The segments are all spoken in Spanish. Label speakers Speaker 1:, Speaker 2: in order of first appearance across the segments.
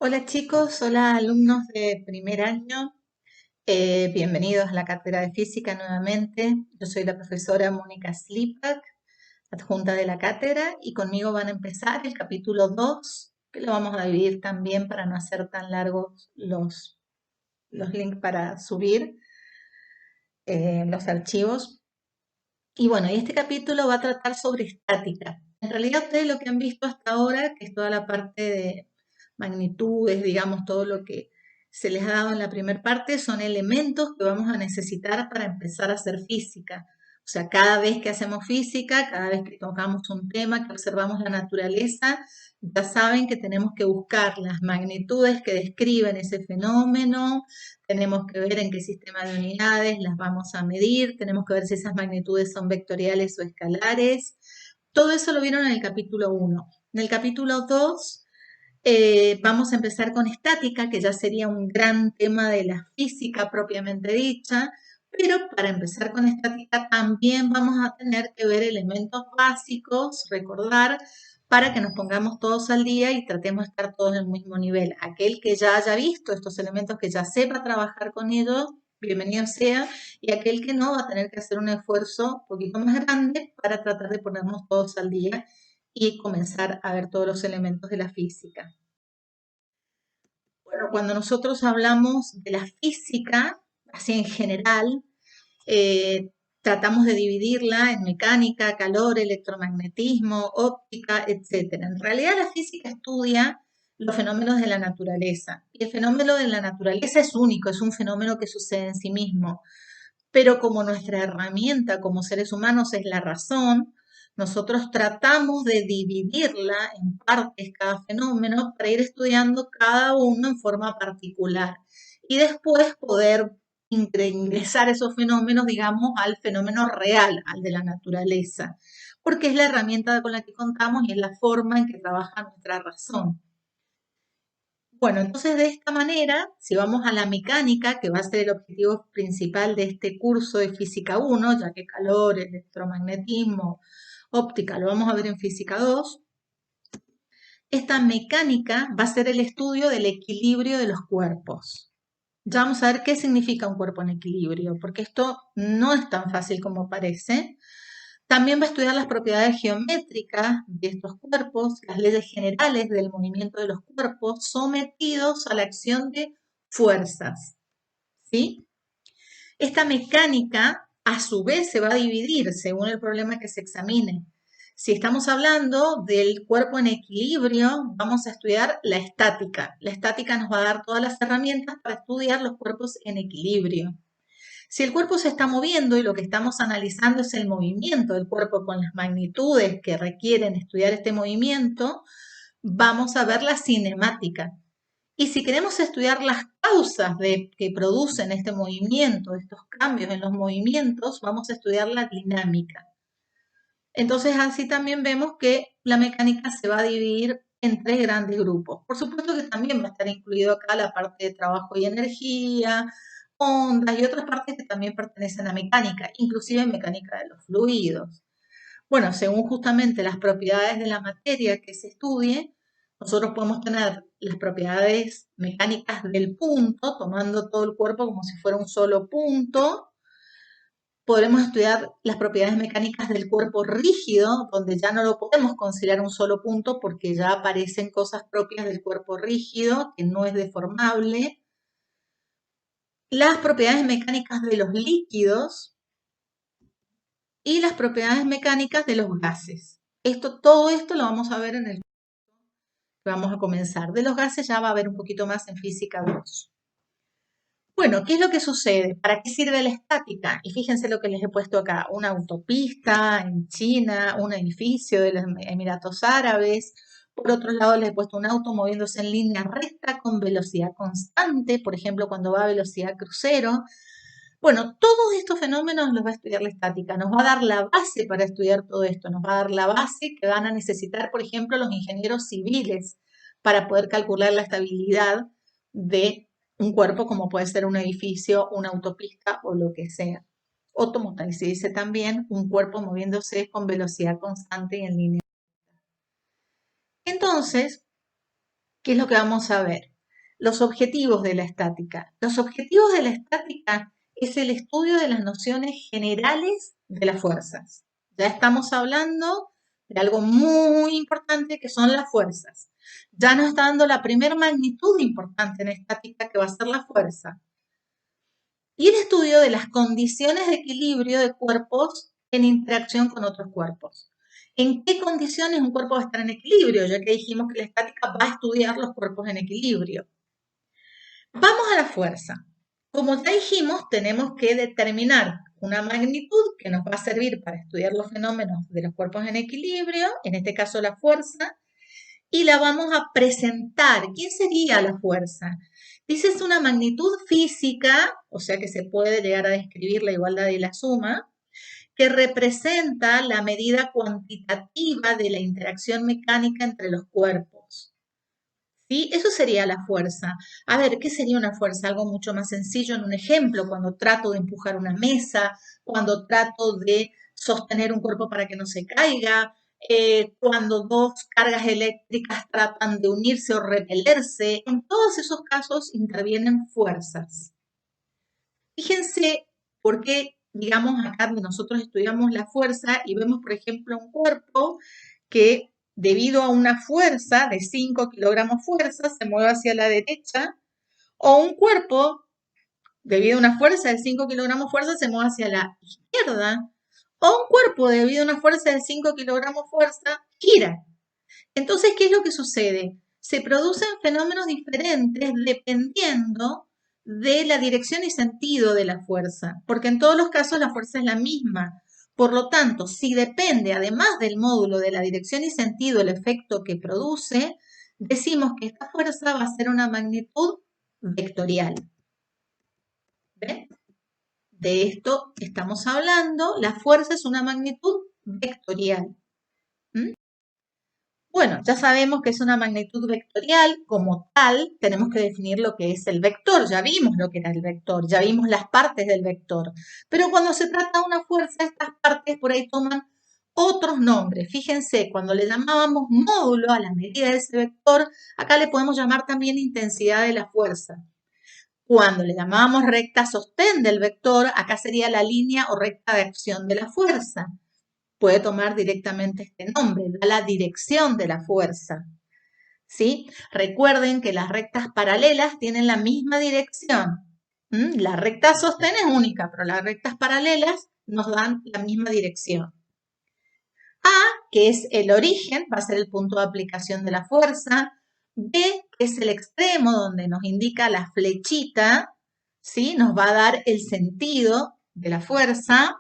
Speaker 1: Hola chicos, hola alumnos de primer año, bienvenidos a la cátedra de física nuevamente. Yo soy la profesora Mónica Slipak, adjunta de la cátedra, y conmigo van a empezar el capítulo 2, que lo vamos a dividir también para no hacer tan largos los links para subir los archivos. Y bueno, y este capítulo va a tratar sobre estática. En realidad ustedes lo que han visto hasta ahora, que es toda la parte de magnitudes, digamos, todo lo que se les ha dado en la primera parte, son elementos que vamos a necesitar para empezar a hacer física. O sea, cada vez que hacemos física, cada vez que tocamos un tema, que observamos la naturaleza, ya saben que tenemos que buscar las magnitudes que describen ese fenómeno, tenemos que ver en qué sistema de unidades las vamos a medir, tenemos que ver si esas magnitudes son vectoriales o escalares. Todo eso lo vieron en el capítulo 1. En el capítulo 2 vamos a empezar con estática, que ya sería un gran tema de la física propiamente dicha, pero para empezar con estática también vamos a tener que ver elementos básicos, recordar, para que nos pongamos todos al día y tratemos de estar todos en el mismo nivel. Aquel que ya haya visto estos elementos, que ya sepa trabajar con ellos, bienvenido sea, y aquel que no va a tener que hacer un esfuerzo un poquito más grande para tratar de ponernos todos al día y comenzar a ver todos los elementos de la física. Bueno, cuando nosotros hablamos de la física, así en general, eh, tratamos de dividirla en mecánica, calor, electromagnetismo, óptica, etcétera. En realidad la física estudia los fenómenos de la naturaleza. Y el fenómeno de la naturaleza es único, es un fenómeno que sucede en sí mismo. Pero como nuestra herramienta como seres humanos es la razón, nosotros tratamos de dividirla en partes cada fenómeno para ir estudiando cada uno en forma particular y después poder ingresar esos fenómenos, digamos, al fenómeno real, al de la naturaleza, porque es la herramienta con la que contamos y es la forma en que trabaja nuestra razón. Bueno, entonces de esta manera, si vamos a la mecánica, que va a ser el objetivo principal de este curso de Física 1, ya que calor, electromagnetismo, óptica, lo vamos a ver en Física 2, esta mecánica va a ser el estudio del equilibrio de los cuerpos. Ya vamos a ver qué significa un cuerpo en equilibrio, porque esto no es tan fácil como parece. También va a estudiar las propiedades geométricas de estos cuerpos, las leyes generales del movimiento de los cuerpos sometidos a la acción de fuerzas, ¿sí? Esta mecánica, a su vez, se va a dividir según el problema que se examine. Si estamos hablando del cuerpo en equilibrio, vamos a estudiar la estática. La estática nos va a dar todas las herramientas para estudiar los cuerpos en equilibrio. Si el cuerpo se está moviendo y lo que estamos analizando es el movimiento del cuerpo con las magnitudes que requieren estudiar este movimiento, vamos a ver la cinemática. Y si queremos estudiar las causas que producen este movimiento, estos cambios en los movimientos, vamos a estudiar la dinámica. Entonces así también vemos que la mecánica se va a dividir en tres grandes grupos. Por supuesto que también va a estar incluido acá la parte de trabajo y energía, ondas y otras partes que también pertenecen a mecánica, inclusive mecánica de los fluidos. Bueno, según justamente las propiedades de la materia que se estudie, nosotros podemos tener las propiedades mecánicas del punto, tomando todo el cuerpo como si fuera un solo punto. Podremos estudiar las propiedades mecánicas del cuerpo rígido, donde ya no lo podemos considerar un solo punto porque ya aparecen cosas propias del cuerpo rígido, que no es deformable. Las propiedades mecánicas de los líquidos y las propiedades mecánicas de los gases. Todo esto lo vamos a ver en el que vamos a comenzar. De los gases ya va a haber un poquito más en física 2. Bueno, ¿qué es lo que sucede? ¿Para qué sirve la estática? Y fíjense lo que les he puesto acá, una autopista en China, un edificio de los Emiratos Árabes. Por otro lado, les he puesto un auto moviéndose en línea recta con velocidad constante, por ejemplo, cuando va a velocidad crucero. Bueno, todos estos fenómenos los va a estudiar la estática, nos va a dar la base para estudiar todo esto, nos va a dar la base que van a necesitar, por ejemplo, los ingenieros civiles para poder calcular la estabilidad de un cuerpo como puede ser un edificio, una autopista o lo que sea. O como se dice también, un cuerpo moviéndose con velocidad constante y en línea. Entonces, ¿qué es lo que vamos a ver? los objetivos de la estática. Los objetivos de la estática es el estudio de las nociones generales de las fuerzas. Ya estamos hablando de algo muy importante que son las fuerzas. Ya nos está dando la primera magnitud importante en estática que va a ser la fuerza. Y el estudio de las condiciones de equilibrio de cuerpos en interacción con otros cuerpos. ¿En qué condiciones un cuerpo va a estar en equilibrio? Ya que dijimos que la estática va a estudiar los cuerpos en equilibrio. Vamos a la fuerza. Como ya dijimos, tenemos que determinar una magnitud que nos va a servir para estudiar los fenómenos de los cuerpos en equilibrio, en este caso la fuerza, y la vamos a presentar. ¿Qué sería la fuerza? Dice es una magnitud física, o sea que se puede llegar a describir la igualdad y la suma, que representa la medida cuantitativa de la interacción mecánica entre los cuerpos. ¿Sí? Eso sería la fuerza. A ver, ¿qué sería una fuerza? Algo mucho más sencillo en un ejemplo, cuando trato de empujar una mesa, cuando trato de sostener un cuerpo para que no se caiga, cuando dos cargas eléctricas tratan de unirse o repelerse. En todos esos casos intervienen fuerzas. Fíjense por qué, digamos, acá nosotros estudiamos la fuerza y vemos, por ejemplo, un cuerpo que debido a una fuerza de 5 kilogramos fuerza se mueve hacia la derecha, o un cuerpo debido a una fuerza de 5 kilogramos fuerza se mueve hacia la izquierda, o un cuerpo debido a una fuerza de 5 kilogramos fuerza gira. Entonces, ¿qué es lo que sucede? Se producen fenómenos diferentes dependiendo de la dirección y sentido de la fuerza, porque en todos los casos la fuerza es la misma. Por lo tanto, si depende, además del módulo de la dirección y sentido, el efecto que produce, decimos que esta fuerza va a ser una magnitud vectorial. ¿Ven? De esto estamos hablando. La fuerza es una magnitud vectorial. ¿Mm? Bueno, ya sabemos que es una magnitud vectorial, como tal, tenemos que definir lo que es el vector, ya vimos lo que era el vector, ya vimos las partes del vector, pero cuando se trata de una fuerza, estas partes por ahí toman otros nombres. Fíjense, cuando le llamábamos módulo a la medida de ese vector, acá le podemos llamar también intensidad de la fuerza. Cuando le llamábamos recta sostén del vector, acá sería la línea o recta de acción de la fuerza. Puede tomar directamente este nombre, da la dirección de la fuerza. ¿Sí? Recuerden que las rectas paralelas tienen la misma dirección. La recta sostén es única, pero las rectas paralelas nos dan la misma dirección. A, que es el origen, va a ser el punto de aplicación de la fuerza. B, que es el extremo donde nos indica la flechita, ¿sí? Nos va a dar el sentido de la fuerza.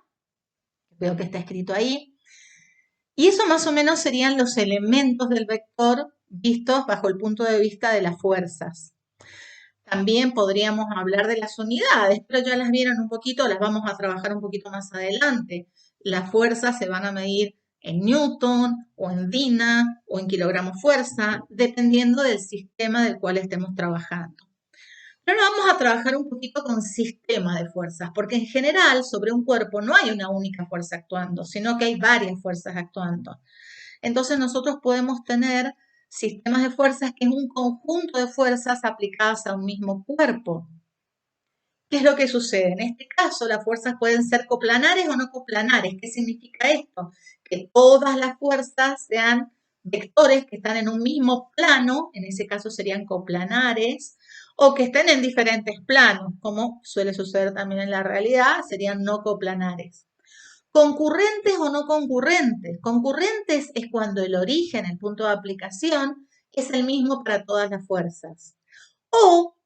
Speaker 1: Veo que está escrito ahí. Y eso más o menos serían los elementos del vector vistos bajo el punto de vista de las fuerzas. También podríamos hablar de las unidades, pero ya las vieron un poquito, las vamos a trabajar un poquito más adelante. Las fuerzas se van a medir en newton o en dina o en kilogramos fuerza, dependiendo del sistema del cual estemos trabajando. Pero vamos a trabajar un poquito con sistema de fuerzas, porque en general sobre un cuerpo no hay una única fuerza actuando, sino que hay varias fuerzas actuando. Entonces nosotros podemos tener sistemas de fuerzas que es un conjunto de fuerzas aplicadas a un mismo cuerpo. ¿Qué es lo que sucede? En este caso, las fuerzas pueden ser coplanares o no coplanares. ¿Qué significa esto? Que todas las fuerzas sean vectores que están en un mismo plano, en ese caso serían coplanares, o que estén en diferentes planos, como suele suceder también en la realidad, serían no coplanares. ¿Concurrentes o no concurrentes? Concurrentes es cuando el origen, el punto de aplicación, es el mismo para todas las fuerzas. O,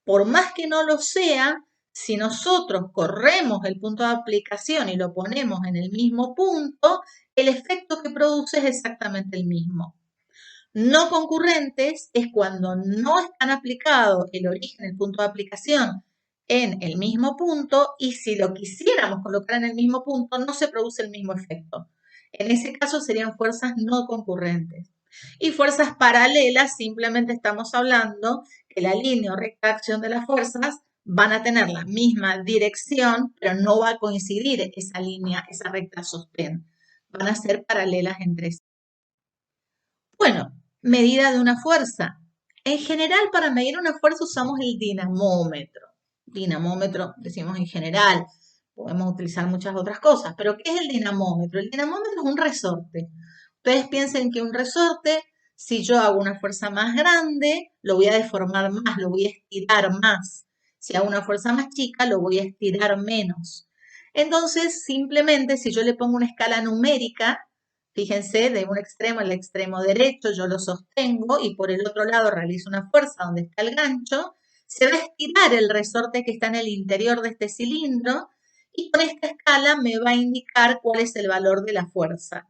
Speaker 1: por más que no lo sea, si nosotros corremos el punto de aplicación y lo ponemos en el mismo punto, el efecto que produce es exactamente el mismo. No concurrentes es cuando no están aplicados el origen, el punto de aplicación en el mismo punto y si lo quisiéramos colocar en el mismo punto no se produce el mismo efecto. En ese caso serían fuerzas no concurrentes. Y fuerzas paralelas simplemente estamos hablando que la línea o recta de acción de las fuerzas van a tener la misma dirección, pero no va a coincidir esa línea, esa recta sostén. Van a ser paralelas entre sí. Bueno, medida de una fuerza. En general, para medir una fuerza usamos el dinamómetro. Dinamómetro, decimos en general, podemos utilizar muchas otras cosas, pero ¿qué es el dinamómetro? El dinamómetro es un resorte. Ustedes piensen que un resorte, si yo hago una fuerza más grande, lo voy a deformar más, lo voy a estirar más. Si hago una fuerza más chica, lo voy a estirar menos. Entonces, simplemente, si yo le pongo una escala numérica, fíjense, de un extremo al extremo derecho yo lo sostengo y por el otro lado realizo una fuerza donde está el gancho, se va a estirar el resorte que está en el interior de este cilindro y con esta escala me va a indicar cuál es el valor de la fuerza.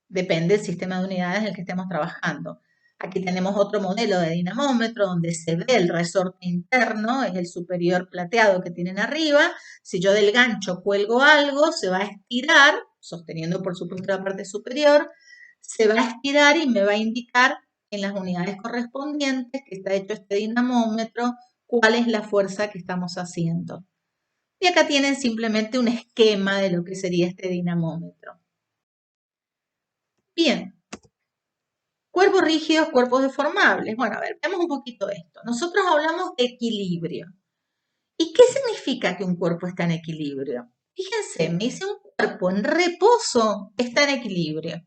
Speaker 1: Depende del sistema de unidades en el que estemos trabajando. Aquí tenemos otro modelo de dinamómetro donde se ve el resorte interno, es el superior plateado que tienen arriba. Si yo del gancho cuelgo algo, se va a estirar, sosteniendo por supuesto la parte superior, se va a estirar y me va a indicar en las unidades correspondientes que está hecho este dinamómetro cuál es la fuerza que estamos haciendo. Y acá tienen simplemente un esquema de lo que sería este dinamómetro. Bien, cuerpos rígidos, cuerpos deformables. Bueno, a ver, veamos un poquito esto. Nosotros hablamos de equilibrio. ¿Y qué significa que un cuerpo está en equilibrio? Fíjense, me dice un cuerpo en reposo está en equilibrio.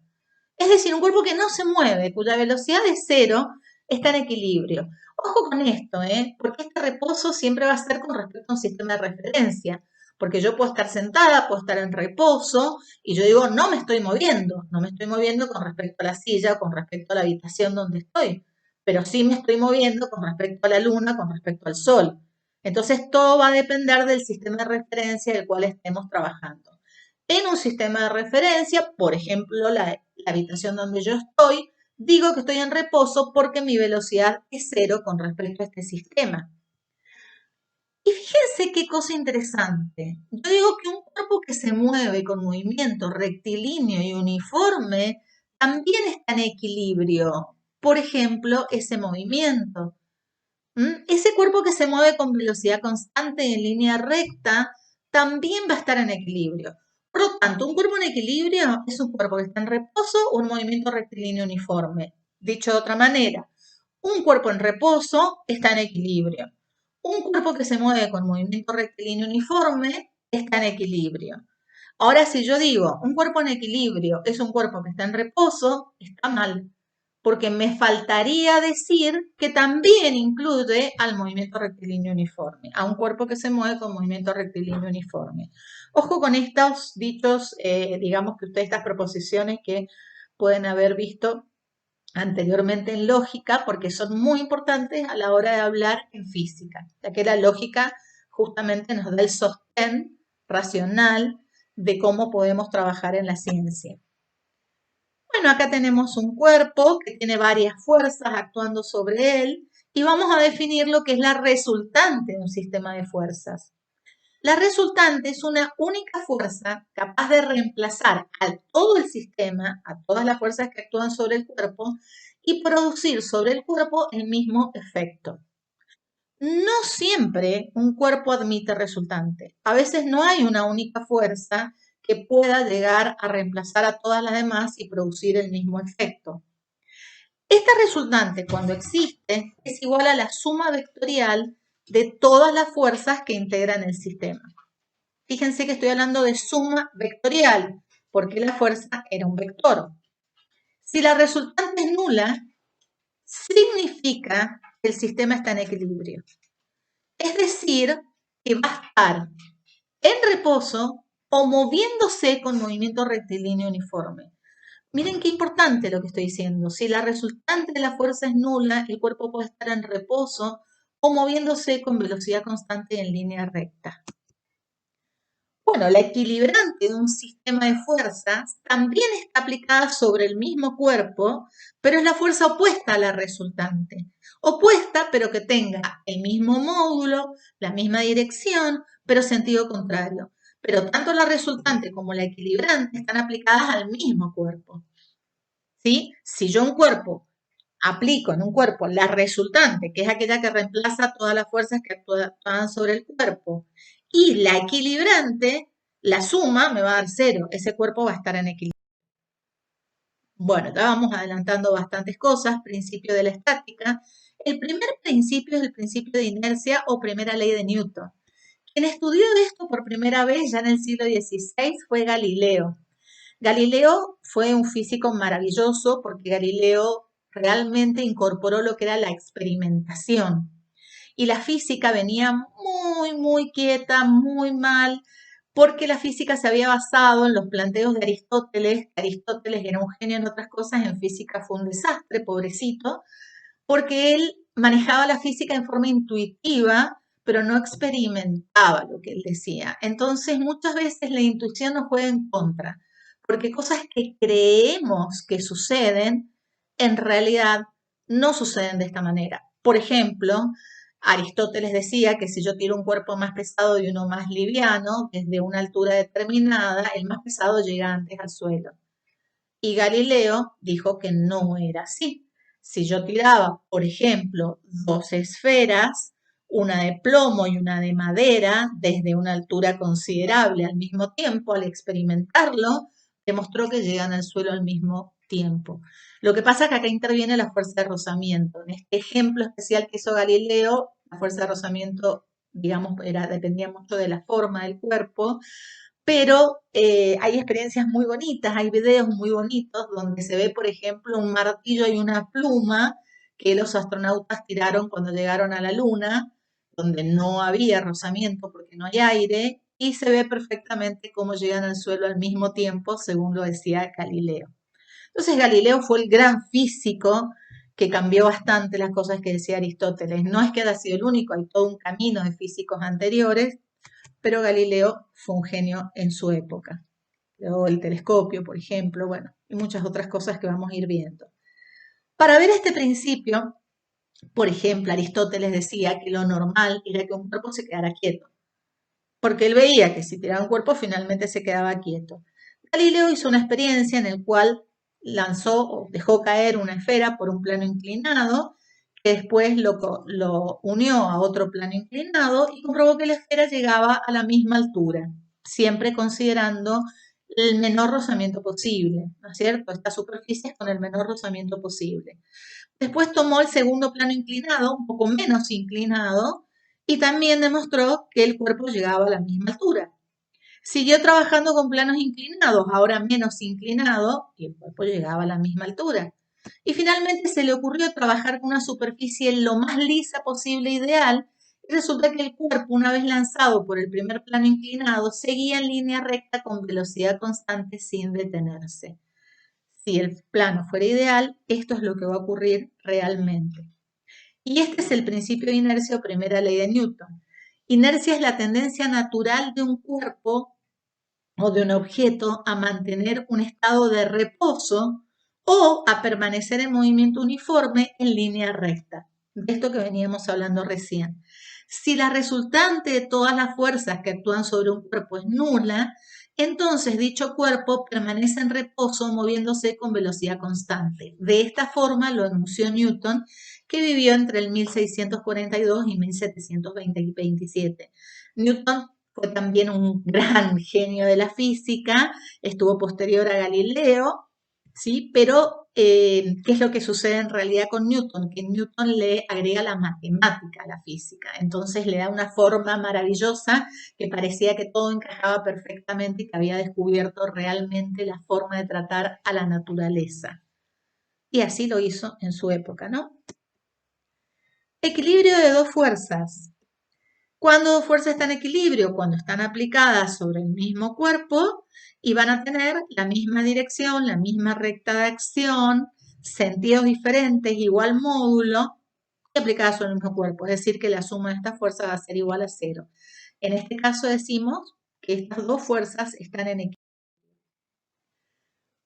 Speaker 1: Es decir, un cuerpo que no se mueve, cuya velocidad es cero, está en equilibrio. Ojo con esto, porque este reposo siempre va a ser con respecto a un sistema de referencia. Porque yo puedo estar sentada, puedo estar en reposo, y yo digo, no me estoy moviendo. No me estoy moviendo con respecto a la silla o con respecto a la habitación donde estoy. Pero sí me estoy moviendo con respecto a la luna, con respecto al sol. Entonces, todo va a depender del sistema de referencia del cual estemos trabajando. En un sistema de referencia, por ejemplo, la habitación donde yo estoy, digo que estoy en reposo porque mi velocidad es cero con respecto a este sistema. Y fíjense qué cosa interesante. Yo digo que un cuerpo que se mueve con movimiento rectilíneo y uniforme también está en equilibrio. Por ejemplo, ese movimiento. Ese cuerpo que se mueve con velocidad constante en línea recta también va a estar en equilibrio. Por lo tanto, un cuerpo en equilibrio es un cuerpo que está en reposo o un movimiento rectilíneo uniforme. Dicho de otra manera, un cuerpo en reposo está en equilibrio. Un cuerpo que se mueve con movimiento rectilíneo uniforme está en equilibrio. Ahora, si yo digo un cuerpo en equilibrio es un cuerpo que está en reposo, está mal, porque me faltaría decir que también incluye al movimiento rectilíneo uniforme, a un cuerpo que se mueve con movimiento rectilíneo uniforme. Ojo con estos dichos, digamos que ustedes, estas proposiciones que pueden haber visto anteriormente en lógica, porque son muy importantes a la hora de hablar en física, ya que la lógica justamente nos da el sostén racional de cómo podemos trabajar en la ciencia. Bueno, acá tenemos un cuerpo que tiene varias fuerzas actuando sobre él y vamos a definir lo que es la resultante de un sistema de fuerzas. La resultante es una única fuerza capaz de reemplazar a todo el sistema, a todas las fuerzas que actúan sobre el cuerpo y producir sobre el cuerpo el mismo efecto. No siempre un cuerpo admite resultante. A veces no hay una única fuerza que pueda llegar a reemplazar a todas las demás y producir el mismo efecto. Esta resultante, cuando existe, es igual a la suma vectorial de todas las fuerzas que integran el sistema. Fíjense que estoy hablando de suma vectorial, porque la fuerza era un vector. Si la resultante es nula, significa que el sistema está en equilibrio. Es decir, que va a estar en reposo o moviéndose con movimiento rectilíneo uniforme. Miren qué importante lo que estoy diciendo. Si la resultante de la fuerza es nula, el cuerpo puede estar en reposo o moviéndose con velocidad constante en línea recta. Bueno, la equilibrante de un sistema de fuerzas también está aplicada sobre el mismo cuerpo, pero es la fuerza opuesta a la resultante. Opuesta, pero que tenga el mismo módulo, la misma dirección, pero sentido contrario. Pero tanto la resultante como la equilibrante están aplicadas al mismo cuerpo. ¿Sí? Si yo un cuerpo aplico en un cuerpo la resultante, que es aquella que reemplaza todas las fuerzas que actúan sobre el cuerpo, y la equilibrante, la suma me va a dar cero. Ese cuerpo va a estar en equilibrio. Bueno, ya vamos adelantando bastantes cosas. Principio de la estática. El primer principio es el principio de inercia o primera ley de Newton. Quien estudió esto por primera vez ya en el siglo XVI fue Galileo. Galileo fue un físico maravilloso porque Galileo realmente incorporó lo que era la experimentación. Y la física venía muy quieta, muy mal, porque la física se había basado en los planteos de Aristóteles. Aristóteles era un genio en otras cosas, en física fue un desastre, pobrecito, porque él manejaba la física en forma intuitiva, pero no experimentaba lo que él decía. Entonces, muchas veces la intuición nos juega en contra, porque cosas que creemos que suceden, en realidad no suceden de esta manera. Por ejemplo, Aristóteles decía que si yo tiro un cuerpo más pesado y uno más liviano, desde una altura determinada, el más pesado llega antes al suelo. Y Galileo dijo que no era así. Si yo tiraba, por ejemplo, dos esferas, una de plomo y una de madera, desde una altura considerable al mismo tiempo, al experimentarlo, demostró que llegan al suelo al mismo tiempo. Lo que pasa es que acá interviene la fuerza de rozamiento. En este ejemplo especial que hizo Galileo, la fuerza de rozamiento, digamos, dependía mucho de la forma del cuerpo, pero hay experiencias muy bonitas, hay videos muy bonitos donde se ve, por ejemplo, un martillo y una pluma que los astronautas tiraron cuando llegaron a la Luna, donde no había rozamiento porque no hay aire, y se ve perfectamente cómo llegan al suelo al mismo tiempo, según lo decía Galileo. Entonces Galileo fue el gran físico que cambió bastante las cosas que decía Aristóteles. No es que haya sido el único, hay todo un camino de físicos anteriores, pero Galileo fue un genio en su época. Luego el telescopio, por ejemplo, bueno, y muchas otras cosas que vamos a ir viendo. Para ver este principio, por ejemplo, Aristóteles decía que lo normal era que un cuerpo se quedara quieto, porque él veía que si tiraba un cuerpo finalmente se quedaba quieto. Galileo hizo una experiencia en la cual lanzó o dejó caer una esfera por un plano inclinado, que después lo unió a otro plano inclinado y comprobó que la esfera llegaba a la misma altura, siempre considerando el menor rozamiento posible, ¿no es cierto? Estas superficies con el menor rozamiento posible. Después tomó el segundo plano inclinado, un poco menos inclinado, y también demostró que el cuerpo llegaba a la misma altura. Siguió trabajando con planos inclinados, ahora menos inclinado, y el cuerpo llegaba a la misma altura. Y finalmente se le ocurrió trabajar con una superficie lo más lisa posible, ideal, y resulta que el cuerpo, una vez lanzado por el primer plano inclinado, seguía en línea recta con velocidad constante sin detenerse. Si el plano fuera ideal, esto es lo que va a ocurrir realmente. Y este es el principio de inercia o primera ley de Newton. Inercia es la tendencia natural de un cuerpo o de un objeto a mantener un estado de reposo o a permanecer en movimiento uniforme en línea recta. De esto que veníamos hablando recién. Si la resultante de todas las fuerzas que actúan sobre un cuerpo es nula, entonces dicho cuerpo permanece en reposo moviéndose con velocidad constante. De esta forma lo enunció Newton, que vivió entre el 1642 y 1727. Newton fue también un gran genio de la física, estuvo posterior a Galileo, ¿sí? Pero, ¿qué es lo que sucede en realidad con Newton? Que Newton le agrega la matemática a la física, entonces le da una forma maravillosa que parecía que todo encajaba perfectamente y que había descubierto realmente la forma de tratar a la naturaleza. Y así lo hizo en su época, ¿no? Equilibrio de dos fuerzas. Cuando dos fuerzas están en equilibrio, cuando están aplicadas sobre el mismo cuerpo y van a tener la misma dirección, la misma recta de acción, sentidos diferentes, igual módulo, y aplicadas sobre el mismo cuerpo. Es decir, que la suma de estas fuerzas va a ser igual a cero. En este caso decimos que estas dos fuerzas están en equilibrio.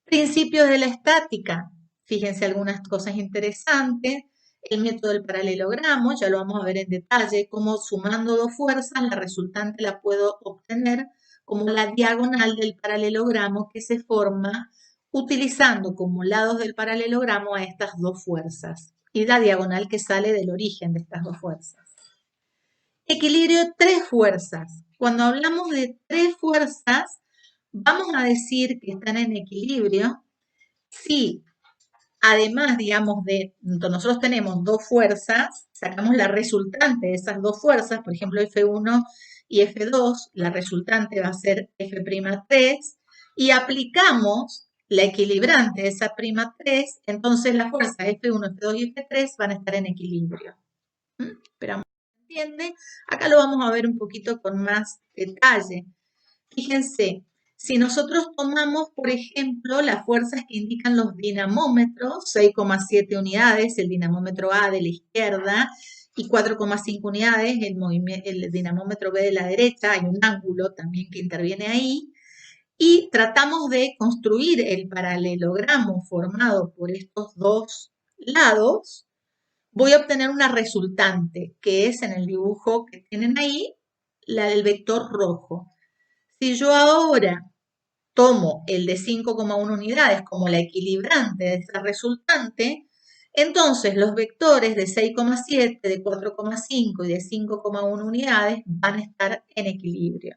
Speaker 1: Principios de la estática. Fíjense algunas cosas interesantes. El método del paralelogramo, ya lo vamos a ver en detalle, cómo sumando dos fuerzas, la resultante la puedo obtener como la diagonal del paralelogramo que se forma utilizando como lados del paralelogramo a estas dos fuerzas y la diagonal que sale del origen de estas dos fuerzas. Equilibrio de tres fuerzas. Cuando hablamos de tres fuerzas, vamos a decir que están en equilibrio Si además, digamos, nosotros tenemos dos fuerzas, sacamos la resultante de esas dos fuerzas, por ejemplo, F1 y F2, la resultante va a ser F'3, y aplicamos la equilibrante de esa prima 3, entonces las fuerzas F1, F2 y F3 van a estar en equilibrio. Esperamos que se entiende. Acá lo vamos a ver un poquito con más detalle. Fíjense, si nosotros tomamos, por ejemplo, las fuerzas que indican los dinamómetros, 6,7 unidades, el dinamómetro A de la izquierda, y 4,5 unidades, el dinamómetro B de la derecha, hay un ángulo también que interviene ahí, y tratamos de construir el paralelogramo formado por estos dos lados, voy a obtener una resultante, que es en el dibujo que tienen ahí, la del vector rojo. Si yo ahora tomo el de 5,1 unidades como la equilibrante de esta resultante, entonces los vectores de 6,7, de 4,5 y de 5,1 unidades van a estar en equilibrio.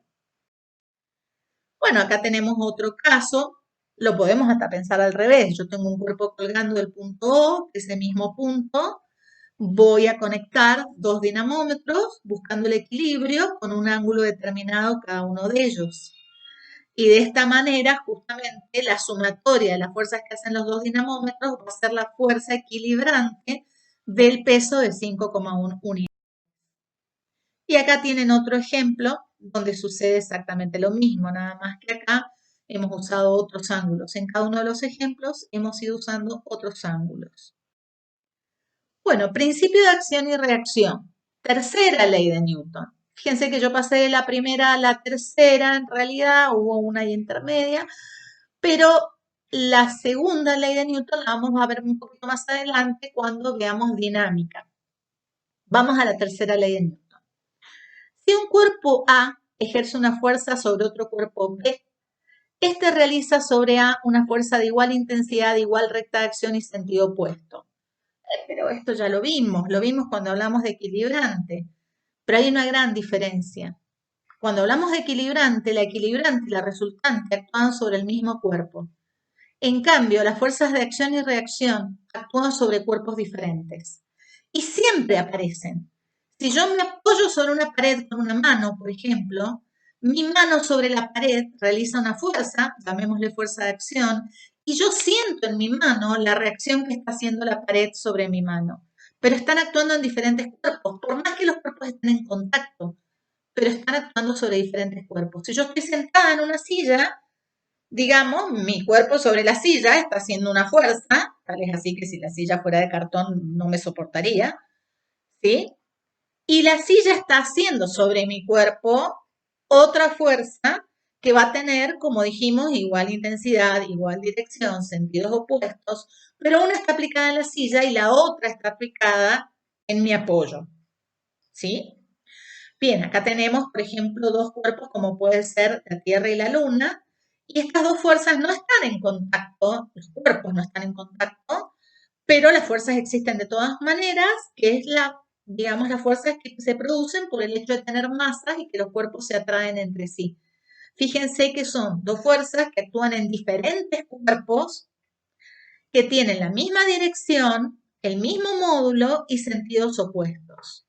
Speaker 1: Bueno, acá tenemos otro caso, lo podemos hasta pensar al revés. Yo tengo un cuerpo colgando del punto O, que es ese mismo punto, voy a conectar dos dinamómetros buscando el equilibrio con un ángulo determinado cada uno de ellos. Y de esta manera, justamente, la sumatoria de las fuerzas que hacen los dos dinamómetros va a ser la fuerza equilibrante del peso de 5,1 unidades. Y acá tienen otro ejemplo donde sucede exactamente lo mismo, nada más que acá hemos usado otros ángulos. En cada uno de los ejemplos hemos ido usando otros ángulos. Bueno, principio de acción y reacción. Tercera ley de Newton. Fíjense que yo pasé de la primera a la tercera, en realidad hubo una y intermedia, pero la segunda ley de Newton la vamos a ver un poquito más adelante cuando veamos dinámica. Vamos a la tercera ley de Newton. Si un cuerpo A ejerce una fuerza sobre otro cuerpo B, este realiza sobre A una fuerza de igual intensidad, de igual recta de acción y sentido opuesto. Pero esto ya lo vimos cuando hablamos de equilibrante, pero hay una gran diferencia. Cuando hablamos de equilibrante, la equilibrante y la resultante actúan sobre el mismo cuerpo. En cambio, las fuerzas de acción y reacción actúan sobre cuerpos diferentes y siempre aparecen. Si yo me apoyo sobre una pared con una mano, por ejemplo, mi mano sobre la pared realiza una fuerza, llamémosle fuerza de acción, y yo siento en mi mano la reacción que está haciendo la pared sobre mi mano. Pero están actuando en diferentes cuerpos, por más que los cuerpos estén en contacto, pero están actuando sobre diferentes cuerpos. Si yo estoy sentada en una silla, digamos, mi cuerpo sobre la silla está haciendo una fuerza, tal es así que si la silla fuera de cartón no me soportaría, ¿sí? Y la silla está haciendo sobre mi cuerpo otra fuerza que va a tener, como dijimos, igual intensidad, igual dirección, sentidos opuestos, pero una está aplicada en la silla y la otra está aplicada en mi apoyo, ¿sí? Bien, acá tenemos, por ejemplo, dos cuerpos como puede ser la Tierra y la Luna, y estas dos fuerzas no están en contacto, los cuerpos no están en contacto, pero las fuerzas existen de todas maneras, que es digamos, las fuerzas que se producen por el hecho de tener masas y que los cuerpos se atraen entre sí. Fíjense que son dos fuerzas que actúan en diferentes cuerpos, que tienen la misma dirección, el mismo módulo y sentidos opuestos.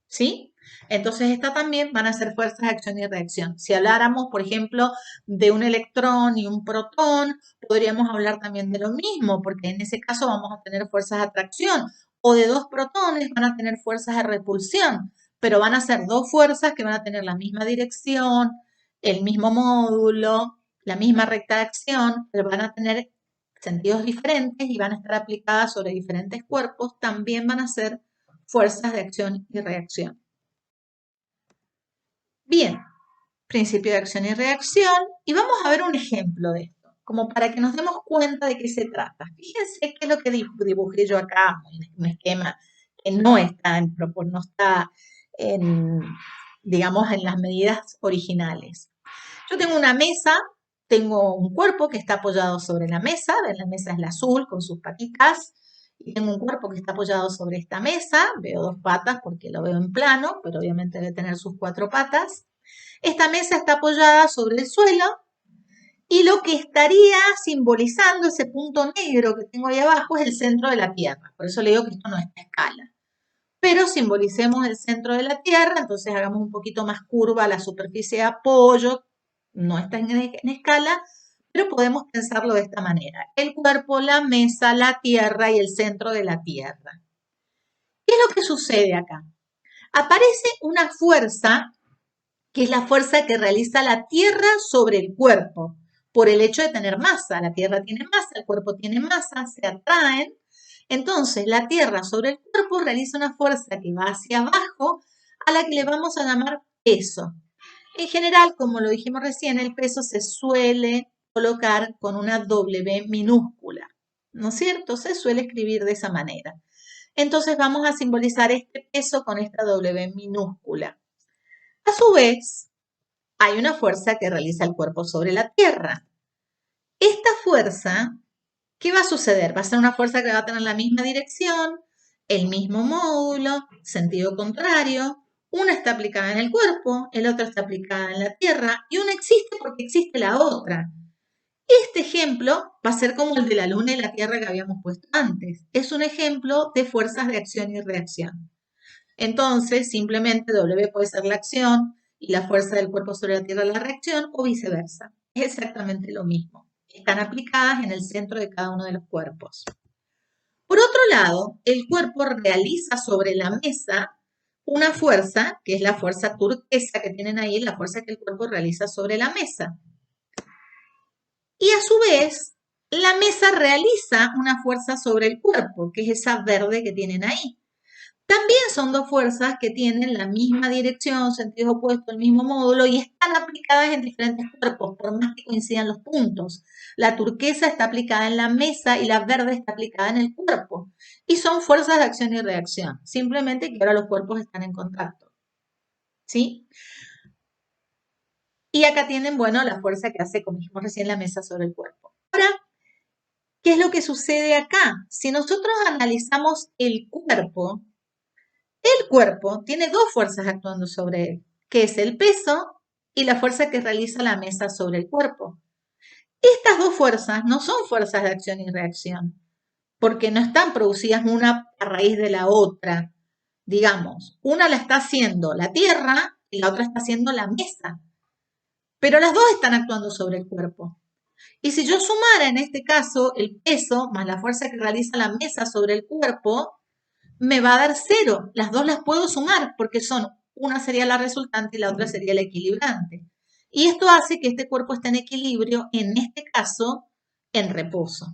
Speaker 1: ¿Sí? Entonces, estas también van a ser fuerzas de acción y reacción. Si habláramos, por ejemplo, de un electrón y un protón, podríamos hablar también de lo mismo, porque en ese caso vamos a tener fuerzas de atracción, o de dos protones van a tener fuerzas de repulsión, pero van a ser dos fuerzas que van a tener la misma dirección, el mismo módulo, la misma recta de acción, pero van a tener sentidos diferentes y van a estar aplicadas sobre diferentes cuerpos, también van a ser fuerzas de acción y reacción. Bien, principio de acción y reacción, y vamos a ver un ejemplo de esto, como para que nos demos cuenta de qué se trata. Fíjense qué es lo que dibujé yo acá, un esquema que no está no está en, digamos, en las medidas originales. Yo tengo una mesa, tengo un cuerpo que está apoyado sobre la mesa, ven, la mesa es la azul con sus patitas, y tengo un cuerpo que está apoyado sobre esta mesa, veo dos patas porque lo veo en plano, pero obviamente debe tener sus cuatro patas. Esta mesa está apoyada sobre el suelo Y lo que estaría simbolizando ese punto negro que tengo ahí abajo es el centro de la Tierra. Por eso le digo que esto no está a escala. Pero simbolicemos el centro de la Tierra, entonces hagamos un poquito más curva la superficie de apoyo, no está en escala, pero podemos pensarlo de esta manera. El cuerpo, la mesa, la Tierra y el centro de la Tierra. ¿Qué es lo que sucede acá? Aparece una fuerza que es la fuerza que realiza la Tierra sobre el cuerpo, por el hecho de tener masa. La Tierra tiene masa, el cuerpo tiene masa, se atraen. Entonces, la Tierra sobre el cuerpo realiza una fuerza que va hacia abajo, a la que le vamos a llamar peso. En general, como lo dijimos recién, el peso se suele colocar con una W minúscula, ¿no es cierto? Se suele escribir de esa manera. Entonces vamos a simbolizar este peso con esta W minúscula. A su vez, hay una fuerza que realiza el cuerpo sobre la Tierra. Esta fuerza, ¿qué va a suceder? Va a ser una fuerza que va a tener la misma dirección, el mismo módulo, sentido contrario. Una está aplicada en el cuerpo, el otro está aplicada en la Tierra y una existe porque existe la otra. Este ejemplo va a ser como el de la Luna y la Tierra que habíamos puesto antes. Es un ejemplo de fuerzas de acción y reacción. Entonces, simplemente W puede ser la acción y la fuerza del cuerpo sobre la Tierra la reacción o viceversa. Es exactamente lo mismo. Están aplicadas en el centro de cada uno de los cuerpos. Por otro lado, el cuerpo realiza sobre la mesa una fuerza, que es la fuerza turquesa que tienen ahí, la fuerza que el cuerpo realiza sobre la mesa. Y a su vez, la mesa realiza una fuerza sobre el cuerpo, que es esa verde que tienen ahí. También son dos fuerzas que tienen la misma dirección, sentido opuesto, el mismo módulo y están aplicadas en diferentes cuerpos, por más que coincidan los puntos. La turquesa está aplicada en la mesa y la verde está aplicada en el cuerpo. Y son fuerzas de acción y reacción, simplemente que ahora los cuerpos están en contacto. ¿Sí? Y acá tienen, bueno, la fuerza que hace, como dijimos recién, la mesa sobre el cuerpo. Ahora, ¿qué es lo que sucede acá? Si nosotros analizamos el cuerpo tiene dos fuerzas actuando sobre él, que es el peso y la fuerza que realiza la mesa sobre el cuerpo. Estas dos fuerzas no son fuerzas de acción y reacción, porque no están producidas una a raíz de la otra. Digamos, una la está haciendo la Tierra y la otra está haciendo la mesa, pero las dos están actuando sobre el cuerpo. Y si yo sumara en este caso el peso más la fuerza que realiza la mesa sobre el cuerpo, me va a dar 0. Las dos las puedo sumar porque una sería la resultante y la otra sería la equilibrante. Y esto hace que este cuerpo esté en equilibrio, en este caso, en reposo.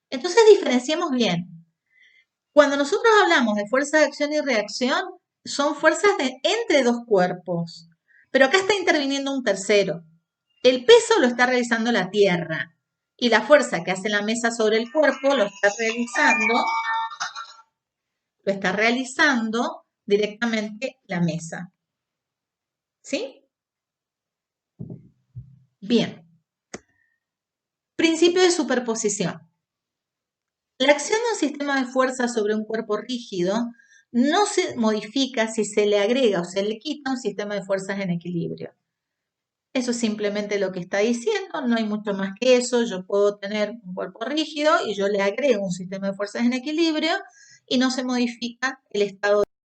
Speaker 1: Entonces diferenciemos bien. Cuando nosotros hablamos de fuerza de acción y reacción, son fuerzas entre dos cuerpos. Pero acá está interviniendo un tercero. El peso lo está realizando la Tierra y la fuerza que hace la mesa sobre el cuerpo lo está realizando directamente la mesa. ¿Sí? Bien. Principio de superposición. La acción de un sistema de fuerza sobre un cuerpo rígido no se modifica si se le agrega o se le quita un sistema de fuerzas en equilibrio. Eso es simplemente lo que está diciendo, no hay mucho más que eso. Yo puedo tener un cuerpo rígido y yo le agrego un sistema de fuerzas en equilibrio y no se modifica el estado